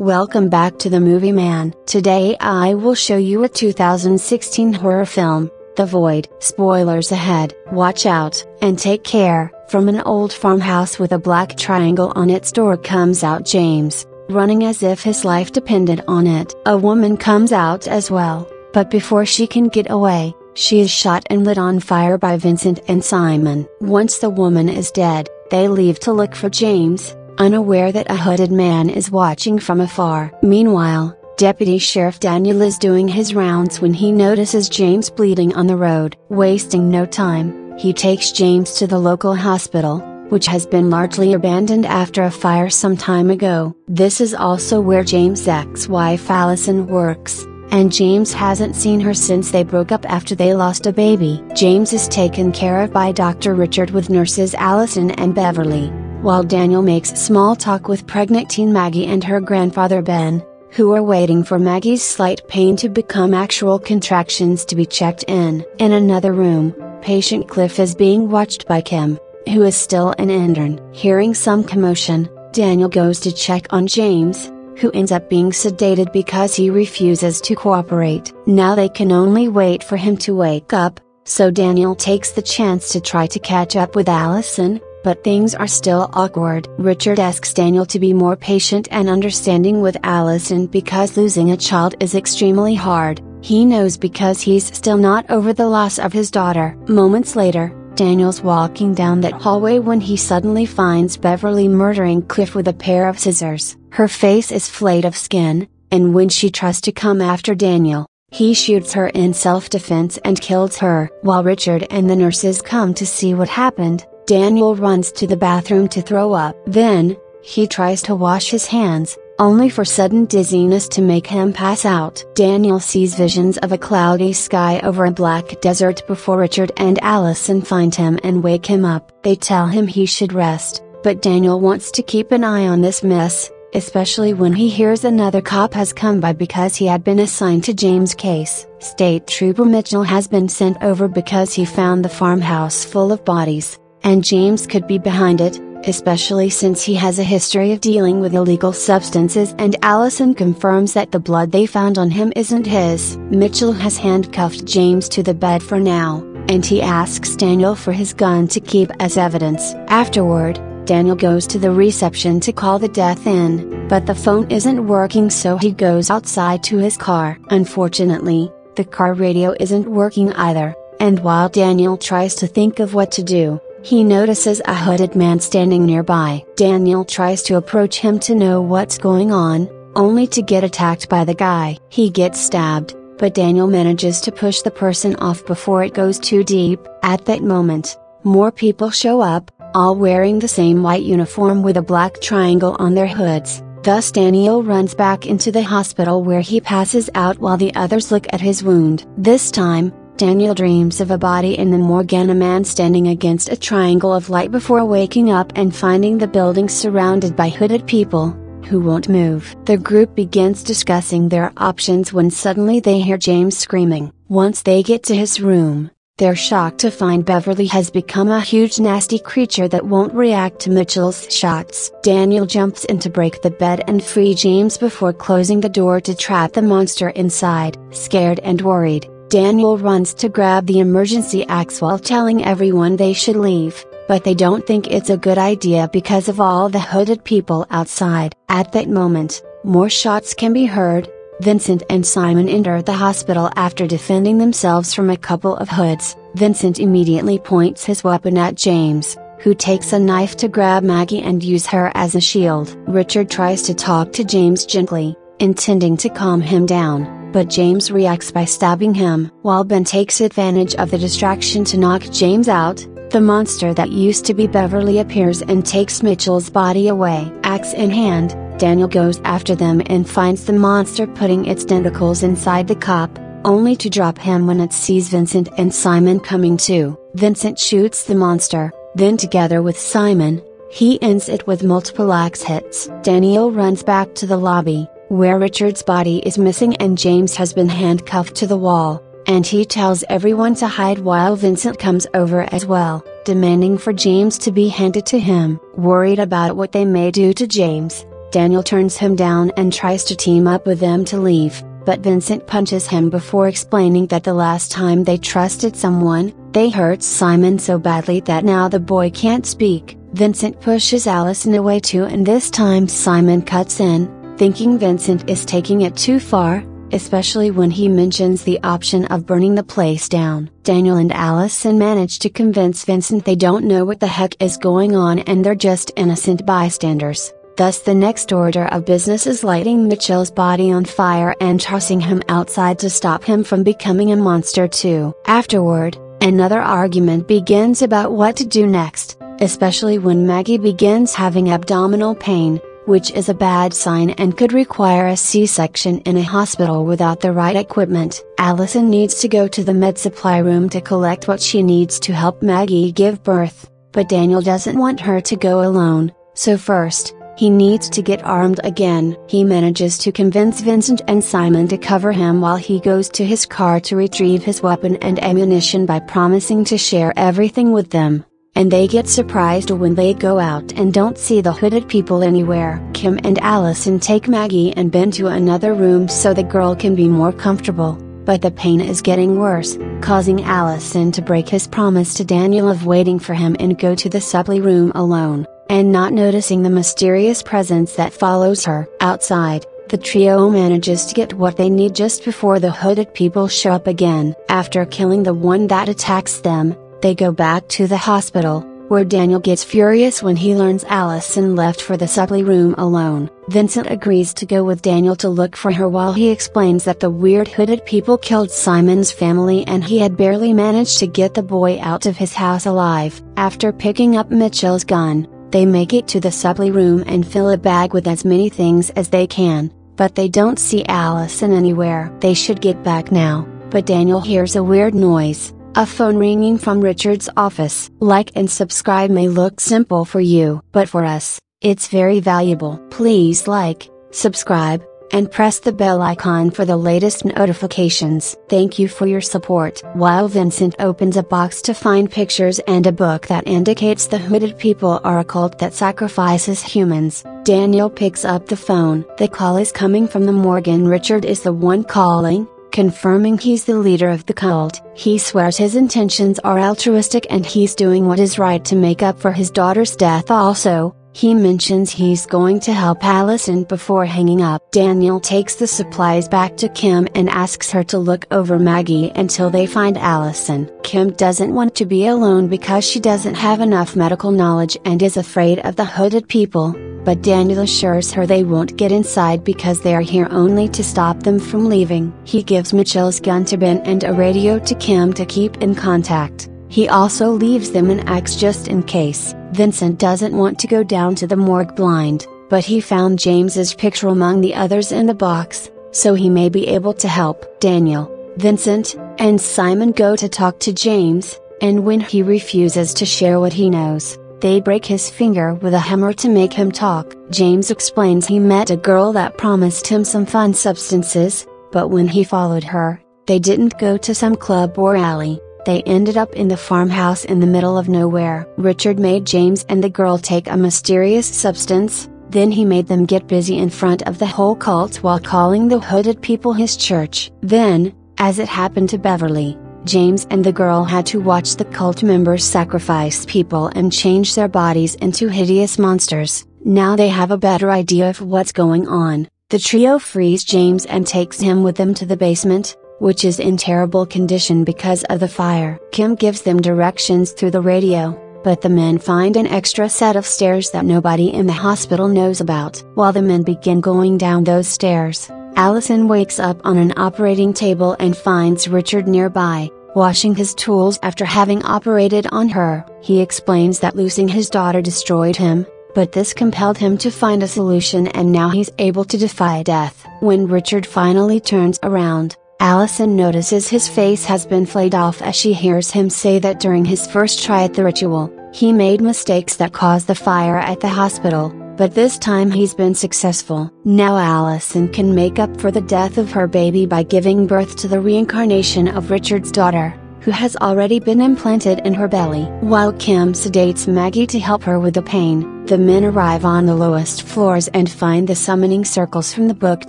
Welcome back to The Movie Man. Today I will show you a 2016 horror film, The Void. Spoilers ahead. Watch out, and take care. From an old farmhouse with a black triangle on its door comes out James, running as if his life depended on it. A woman comes out as well, but before she can get away, she is shot and lit on fire by Vincent and Simon. Once the woman is dead, they leave to look for James, unaware that a hooded man is watching from afar. Meanwhile, Deputy Sheriff Daniel is doing his rounds when he notices James bleeding on the road. Wasting no time, he takes James to the local hospital, which has been largely abandoned after a fire some time ago. This is also where James' ex-wife Allison works, and James hasn't seen her since they broke up after they lost a baby. James is taken care of by Dr. Richard with nurses Allison and Beverly, while Daniel makes small talk with pregnant teen Maggie and her grandfather Ben, who are waiting for Maggie's slight pain to become actual contractions to be checked in. In another room, patient Cliff is being watched by Kim, who is still an intern. Hearing some commotion, Daniel goes to check on James, who ends up being sedated because he refuses to cooperate. Now they can only wait for him to wake up, so Daniel takes the chance to try to catch up with Allison, but things are still awkward. Richard asks Daniel to be more patient and understanding with Allison because losing a child is extremely hard. He knows because he's still not over the loss of his daughter. Moments later, Daniel's walking down that hallway when he suddenly finds Beverly murdering Cliff with a pair of scissors. Her face is flayed of skin, and when she tries to come after Daniel, he shoots her in self-defense and kills her. While Richard and the nurses come to see what happened, Daniel runs to the bathroom to throw up. Then, he tries to wash his hands, only for sudden dizziness to make him pass out. Daniel sees visions of a cloudy sky over a black desert before Richard and Allison find him and wake him up. They tell him he should rest, but Daniel wants to keep an eye on this mess, especially when he hears another cop has come by because he had been assigned to James' case. State Trooper Mitchell has been sent over because he found the farmhouse full of bodies, and James could be behind it, especially since he has a history of dealing with illegal substances, and Allison confirms that the blood they found on him isn't his. Mitchell has handcuffed James to the bed for now, and he asks Daniel for his gun to keep as evidence. Afterward, Daniel goes to the reception to call the death in, but the phone isn't working, so he goes outside to his car. Unfortunately, the car radio isn't working either, and while Daniel tries to think of what to do, he notices a hooded man standing nearby. Daniel tries to approach him to know what's going on, only to get attacked by the guy. He gets stabbed, but Daniel manages to push the person off before it goes too deep. At that moment, more people show up, all wearing the same white uniform with a black triangle on their hoods. Thus Daniel runs back into the hospital where he passes out while the others look at his wound. This time, Daniel dreams of a body in the morgue and a man standing against a triangle of light before waking up and finding the building surrounded by hooded people, who won't move. The group begins discussing their options when suddenly they hear James screaming. Once they get to his room, they're shocked to find Beverly has become a huge nasty creature that won't react to Mitchell's shots. Daniel jumps in to break the bed and free James before closing the door to trap the monster inside. Scared and worried, Daniel runs to grab the emergency axe while telling everyone they should leave, but they don't think it's a good idea because of all the hooded people outside. At that moment, more shots can be heard. Vincent and Simon enter the hospital after defending themselves from a couple of hoods. Vincent immediately points his weapon at James, who takes a knife to grab Maggie and use her as a shield. Richard tries to talk to James gently, intending to calm him down, but James reacts by stabbing him. While Ben takes advantage of the distraction to knock James out, the monster that used to be Beverly appears and takes Mitchell's body away. Axe in hand, Daniel goes after them and finds the monster putting its tentacles inside the cop, only to drop him when it sees Vincent and Simon coming too. Vincent shoots the monster, then together with Simon, he ends it with multiple axe hits. Daniel runs back to the lobby, where Richard's body is missing and James has been handcuffed to the wall, and he tells everyone to hide while Vincent comes over as well, demanding for James to be handed to him. Worried about what they may do to James, Daniel turns him down and tries to team up with them to leave, but Vincent punches him before explaining that the last time they trusted someone, they hurt Simon so badly that now the boy can't speak. Vincent pushes Allison away too, and this time Simon cuts in, thinking Vincent is taking it too far, especially when he mentions the option of burning the place down. Daniel and Allison manage to convince Vincent they don't know what the heck is going on and they're just innocent bystanders. Thus the next order of business is lighting Mitchell's body on fire and tossing him outside to stop him from becoming a monster too. Afterward, another argument begins about what to do next, especially when Maggie begins having abdominal pain, which is a bad sign and could require a C-section in a hospital without the right equipment. Allison needs to go to the med supply room to collect what she needs to help Maggie give birth, but Daniel doesn't want her to go alone, so first, he needs to get armed again. He manages to convince Vincent and Simon to cover him while he goes to his car to retrieve his weapon and ammunition by promising to share everything with them. And they get surprised when they go out and don't see the hooded people anywhere. Kim and Allison take Maggie and Ben to another room so the girl can be more comfortable, but the pain is getting worse, causing Allison to break his promise to Daniel of waiting for him and go to the supply room alone, and not noticing the mysterious presence that follows her. Outside, the trio manages to get what they need just before the hooded people show up again. After killing the one that attacks them, they go back to the hospital, where Daniel gets furious when he learns Allison left for the supply room alone. Vincent agrees to go with Daniel to look for her while he explains that the weird hooded people killed Simon's family and he had barely managed to get the boy out of his house alive. After picking up Mitchell's gun, they make it to the supply room and fill a bag with as many things as they can, but they don't see Allison anywhere. They should get back now, but Daniel hears a weird noise. A phone ringing from Richard's office. Like and subscribe may look simple for you, but for us, it's very valuable. Please like, subscribe, and press the bell icon for the latest notifications. Thank you for your support. While Vincent opens a box to find pictures and a book that indicates the hooded people are a cult that sacrifices humans, Daniel picks up the phone. The call is coming from the morgue and Richard is the one calling, confirming he's the leader of the cult. He swears his intentions are altruistic and he's doing what is right to make up for his daughter's death. Also, he mentions he's going to help Allison before hanging up. Daniel takes the supplies back to Kim and asks her to look over Maggie until they find Allison. Kim doesn't want to be alone because she doesn't have enough medical knowledge and is afraid of the hooded people, but Daniel assures her they won't get inside because they are here only to stop them from leaving. He gives Mitchell's gun to Ben and a radio to Kim to keep in contact. He also leaves them an axe just in case. Vincent doesn't want to go down to the morgue blind, but he found James's picture among the others in the box, so he may be able to help. Daniel, Vincent, and Simon go to talk to James, and when he refuses to share what he knows, they break his finger with a hammer to make him talk. James explains he met a girl that promised him some fun substances, but when he followed her, they didn't go to some club or alley. They ended up in the farmhouse in the middle of nowhere. Richard made James and the girl take a mysterious substance, then he made them get busy in front of the whole cult while calling the hooded people his church. Then, as it happened to Beverly, James and the girl had to watch the cult members sacrifice people and change their bodies into hideous monsters. Now they have a better idea of what's going on. The trio frees James and takes him with them to the basement, which is in terrible condition because of the fire. Kim gives them directions through the radio, but the men find an extra set of stairs that nobody in the hospital knows about. While the men begin going down those stairs, Allison wakes up on an operating table and finds Richard nearby, washing his tools after having operated on her. He explains that losing his daughter destroyed him, but this compelled him to find a solution and now he's able to defy death. When Richard finally turns around, Allison notices his face has been flayed off as she hears him say that during his first try at the ritual, he made mistakes that caused the fire at the hospital, but this time he's been successful. Now Allison can make up for the death of her baby by giving birth to the reincarnation of Richard's daughter, who has already been implanted in her belly. While Kim sedates Maggie to help her with the pain, the men arrive on the lowest floors and find the summoning circles from the book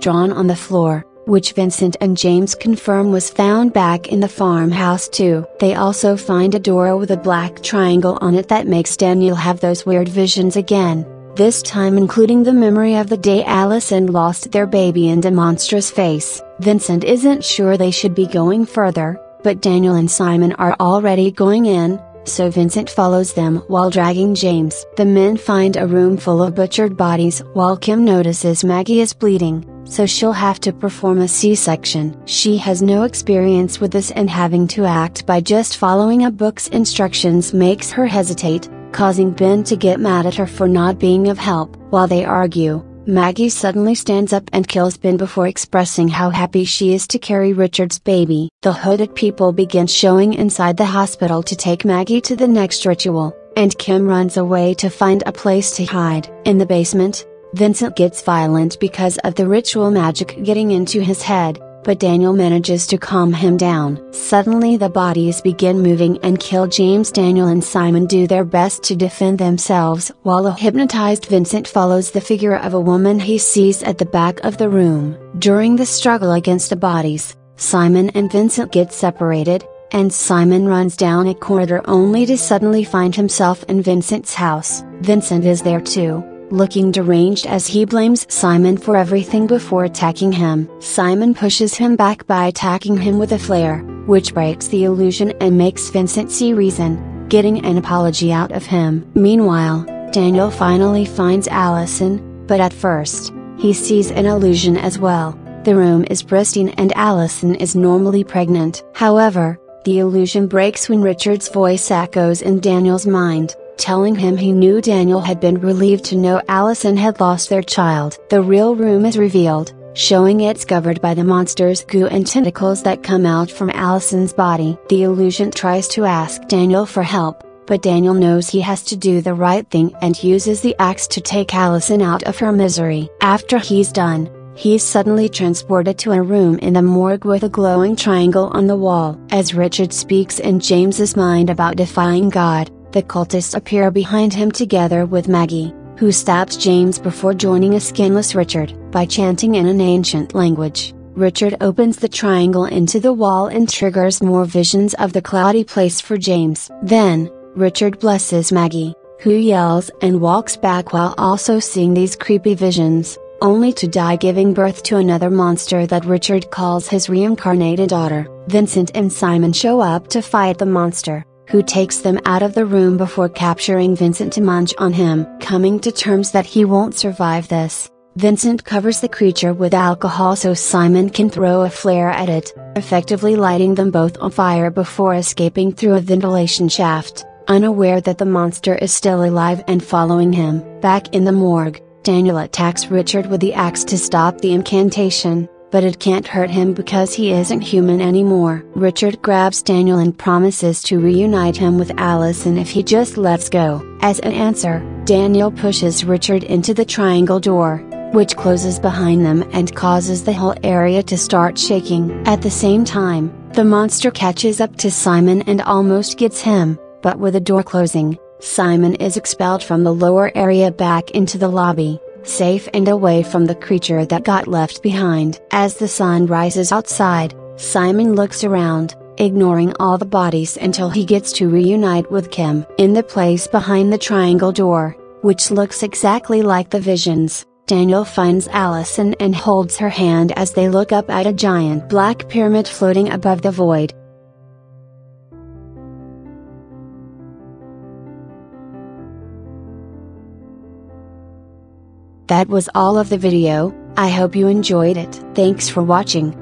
drawn on the floor, which Vincent and James confirm was found back in the farmhouse too. They also find a door with a black triangle on it that makes Daniel have those weird visions again, this time including the memory of the day Allison lost their baby and a monstrous face. Vincent isn't sure they should be going further, but Daniel and Simon are already going in, so Vincent follows them while dragging James. The men find a room full of butchered bodies while Kim notices Maggie is bleeding, so she'll have to perform a C-section. She has no experience with this and having to act by just following a book's instructions makes her hesitate, causing Ben to get mad at her for not being of help. While they argue, Maggie suddenly stands up and kills Ben before expressing how happy she is to carry Richard's baby. The hooded people begin showing inside the hospital to take Maggie to the next ritual, and Kim runs away to find a place to hide. In the basement, Vincent gets violent because of the ritual magic getting into his head, but Daniel manages to calm him down. Suddenly the bodies begin moving and kill James. Daniel and Simon do their best to defend themselves while a hypnotized Vincent follows the figure of a woman he sees at the back of the room. During the struggle against the bodies, Simon and Vincent get separated, and Simon runs down a corridor only to suddenly find himself in Vincent's house. Vincent is there too, looking deranged as he blames Simon for everything before attacking him. Simon pushes him back by attacking him with a flare, which breaks the illusion and makes Vincent see reason, getting an apology out of him. Meanwhile, Daniel finally finds Allison, but at first, he sees an illusion as well. The room is pristine and Allison is normally pregnant. However, the illusion breaks when Richard's voice echoes in Daniel's mind, telling him he knew Daniel had been relieved to know Allison had lost their child. The real room is revealed, showing it's covered by the monster's goo and tentacles that come out from Allison's body. The illusion tries to ask Daniel for help, but Daniel knows he has to do the right thing and uses the axe to take Allison out of her misery. After he's done, he's suddenly transported to a room in the morgue with a glowing triangle on the wall. As Richard speaks in James's mind about defying God, the cultists appear behind him together with Maggie, who stabs James before joining a skinless Richard. By chanting in an ancient language, Richard opens the triangle into the wall and triggers more visions of the cloudy place for James. Then, Richard blesses Maggie, who yells and walks back while also seeing these creepy visions, only to die giving birth to another monster that Richard calls his reincarnated daughter. Vincent and Simon show up to fight the monster, who takes them out of the room before capturing Vincent to munch on him. Coming to terms that he won't survive this, Vincent covers the creature with alcohol so Simon can throw a flare at it, effectively lighting them both on fire before escaping through a ventilation shaft, unaware that the monster is still alive and following him. Back in the morgue, Daniel attacks Richard with the axe to stop the incantation, but it can't hurt him because he isn't human anymore. Richard grabs Daniel and promises to reunite him with Allison if he just lets go. As an answer, Daniel pushes Richard into the triangle door, which closes behind them and causes the whole area to start shaking. At the same time, the monster catches up to Simon and almost gets him, but with the door closing, Simon is expelled from the lower area back into the lobby, safe and away from the creature that got left behind. As the sun rises outside, Simon looks around, ignoring all the bodies until he gets to reunite with Kim. In the place behind the triangle door, which looks exactly like the visions, Daniel finds Allison and holds her hand as they look up at a giant black pyramid floating above the void. That was all of the video. I hope you enjoyed it. Thanks for watching.